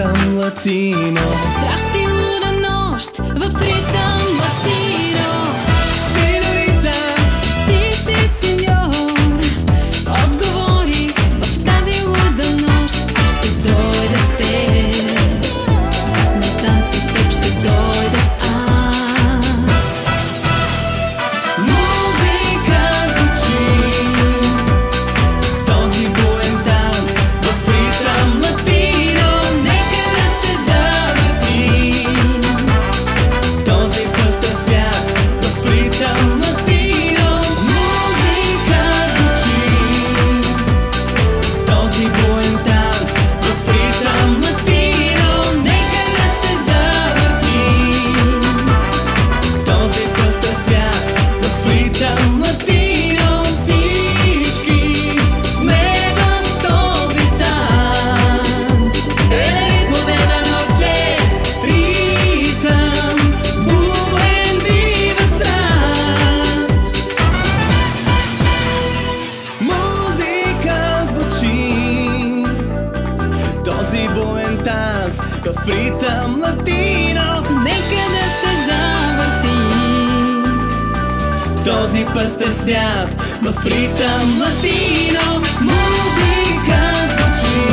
ритъм латино. Страсти луда нощ в ритъм латино. Синьорита, Си, си, сеньор, отговорих в тази луда нощ. Ще дойда с теб, на танци с теб ще дойда аз. музика звучи, този буен танц в ритъм латино. Нека да се завърти Този пъстър свят в ритъм латино. Музика звучи, този буен танц в ритъм латино. Нека да се завърти Този пъстър свят в ритъм латино. Всички сме в този танц. Ритмо de la noche, ритъм, буен вива страст. Музика звучи, този буен танц в ритъм латино. Нека да се завърти Този пъстър свят в ритъм латино. Музика звучи,